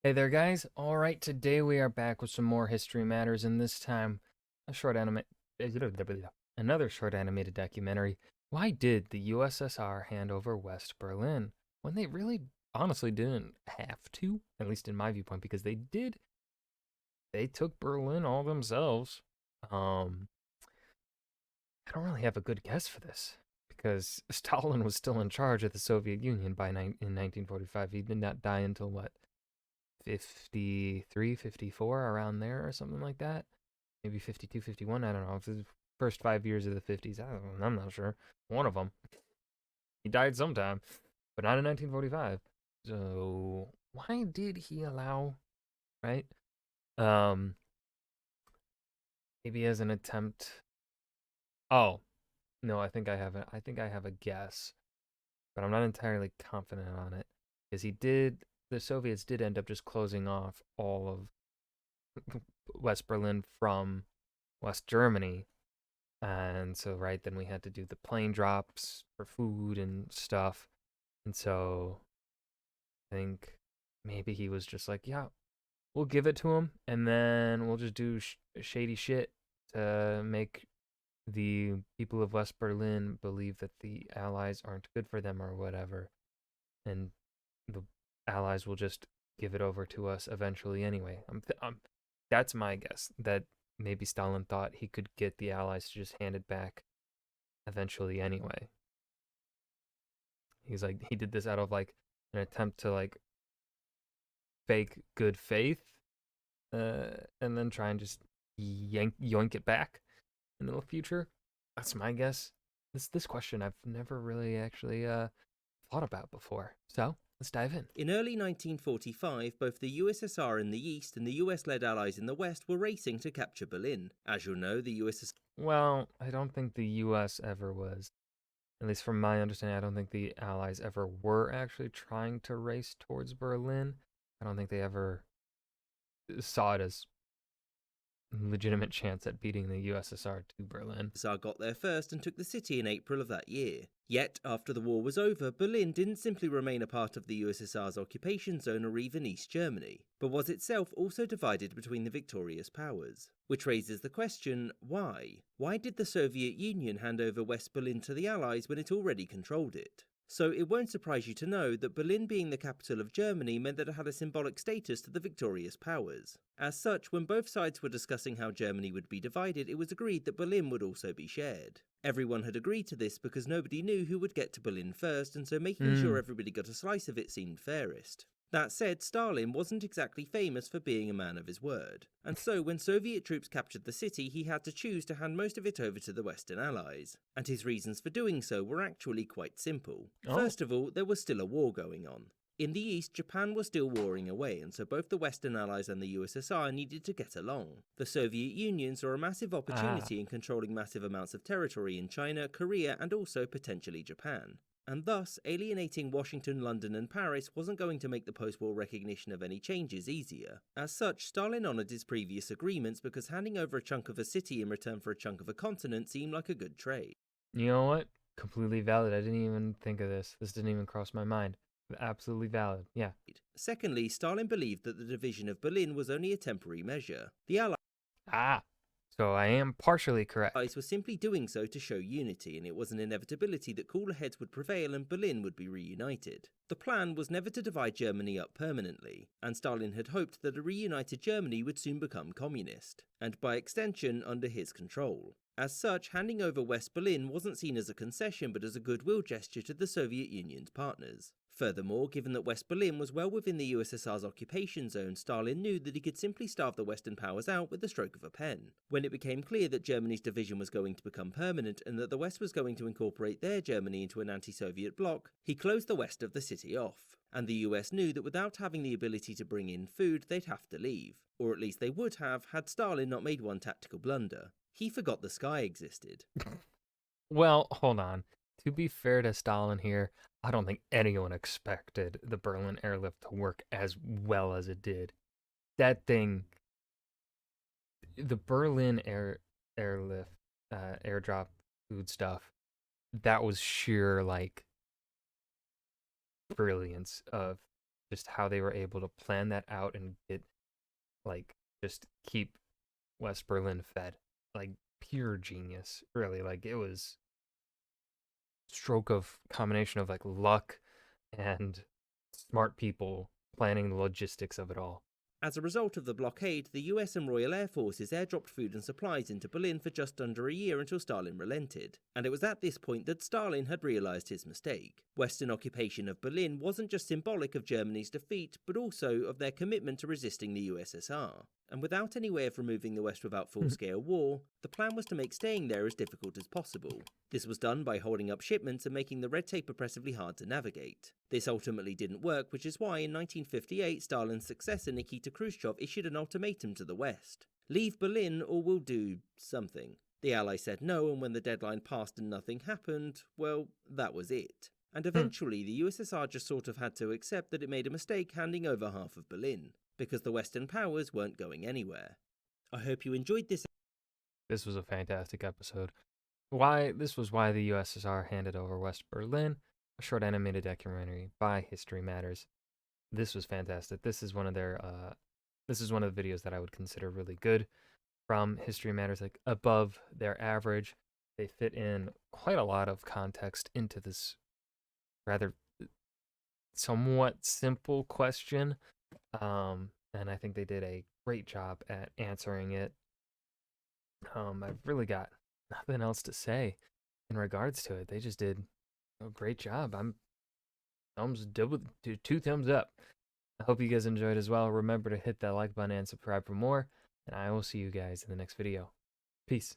Hey there, guys. All right, today we are back with some more history matters, and this time a short anime, another short animated documentary. Why did the USSR hand over West Berlin when they really, honestly, didn't have to? At least in my viewpoint, because they did. They took Berlin all themselves. Um, I don't really have a good guess for this because Stalin was still in charge of the Soviet Union in 1945. He did not die until what? 53, 54, around there or something like that. Maybe 52, 51. I don't know. If it's the first 5 years of the 50s, I'm not sure. One of them. He died sometime, but not in 1945. So why did he allow, right? Um, Maybe as an attempt. Oh, no, I think I have a guess, but I'm not entirely confident on it. Because the Soviets did end up just closing off all of West Berlin from West Germany. And so, right, then we had to do the plane drops for food and stuff. And so I think maybe he was just like, yeah, we'll give it to him. And then we'll just do shady shit to make the people of West Berlin believe that the Allies aren't good for them or whatever. And the Allies will just give it over to us eventually anyway. That's my guess, that maybe Stalin thought he could get the Allies to just hand it back eventually anyway. He's like, he did this out of like an attempt to like fake good faith, and then try and just yoink it back in the future. That's my guess. This question I've never really actually thought about before. So let's dive in. In early 1945, both the USSR in the east and the US led allies in the west were racing to capture Berlin. As you'll know, the USSR Well, I don't think the U.S. ever was. At least from my understanding, I don't think the Allies ever were actually trying to race towards Berlin. I don't think they ever saw it as legitimate chance at beating the USSR to Berlin. got there first and took the city in April of that year. Yet, after the war was over, Berlin didn't simply remain a part of the USSR's occupation zone or even East Germany, but was itself also divided between the victorious powers. Which raises the question, why? Why did the Soviet Union hand over West Berlin to the Allies when it already controlled it? So it won't surprise you to know that Berlin being the capital of Germany meant that it had a symbolic status to the victorious powers. As such, when both sides were discussing how Germany would be divided, it was agreed that Berlin would also be shared. Everyone had agreed to this because nobody knew who would get to Berlin first, and so making sure Hmm. everybody got a slice of it seemed fairest. That said, Stalin wasn't exactly famous for being a man of his word, and so when Soviet troops captured the city, he had to choose to hand most of it over to the Western Allies, and his reasons for doing so were actually quite simple. Oh. First of all, there was still a war going on. In the east, Japan was still warring away, and so both the Western Allies and the USSR needed to get along. The Soviet Union saw a massive Ah. opportunity in controlling massive amounts of territory in China, Korea, and also potentially Japan. And thus, alienating Washington, London, and Paris wasn't going to make the post war recognition of any changes easier. As such, Stalin honoured his previous agreements because handing over a chunk of a city in return for a chunk of a continent seemed like a good trade. You know what? Completely valid. I didn't even think of this. This didn't even cross my mind. Absolutely valid. Yeah. Secondly, Stalin believed that the division of Berlin was only a temporary measure. The Ah. So I am partially correct. Allies were simply doing so to show unity, and it was an inevitability that cooler heads would prevail and Berlin would be reunited. The plan was never to divide Germany up permanently, and Stalin had hoped that a reunited Germany would soon become communist, and by extension under his control. As such, handing over West Berlin wasn't seen as a concession but as a goodwill gesture to the Soviet Union's partners. Furthermore, given that West Berlin was well within the USSR's occupation zone, Stalin knew that he could simply starve the Western powers out with the stroke of a pen. When it became clear that Germany's division was going to become permanent and that the West was going to incorporate their Germany into an anti-Soviet bloc, he closed the west of the city off. And the US knew that without having the ability to bring in food, they'd have to leave. Or at least they would have had Stalin not made one tactical blunder. He forgot the sky existed. Well, hold on. To be fair to Stalin here, I don't think anyone expected the Berlin airlift to work as well as it did. That thing, the Berlin airlift, airdrop food stuff, that was sheer like brilliance of just how they were able to plan that out and get like just keep West Berlin fed. Like pure genius, really. Like it was stroke of combination of like luck and smart people planning the logistics of it all. As a result of the blockade, the US and Royal Air Forces airdropped food and supplies into Berlin for just under a year until Stalin relented. And it was at this point that Stalin had realised his mistake. Western occupation of Berlin wasn't just symbolic of Germany's defeat, but also of their commitment to resisting the USSR. And without any way of removing the West without full-scale war, the plan was to make staying there as difficult as possible. This was done by holding up shipments and making the red tape oppressively hard to navigate. This ultimately didn't work, which is why in 1958 Stalin's successor Nikita Khrushchev issued an ultimatum to the West. Leave Berlin or we'll do something. The Allies said no, and when the deadline passed and nothing happened, well, that was it. And eventually the USSR just sort of had to accept that it made a mistake handing over half of Berlin, because the Western powers weren't going anywhere. I hope you enjoyed this. This was a fantastic episode. This was why the USSR handed over West Berlin, a short animated documentary by History Matters. This was fantastic. This is one of their this is one of the videos that I would consider really good from History Matters, like above their average. They fit in quite a lot of context into this rather somewhat simple question. And I think they did a great job at answering it. I've really got nothing else to say in regards to it. They just did a great job. I'm two thumbs up. I hope you guys enjoyed as well. Remember to hit that like button and subscribe for more, and I will see you guys in the next video. Peace.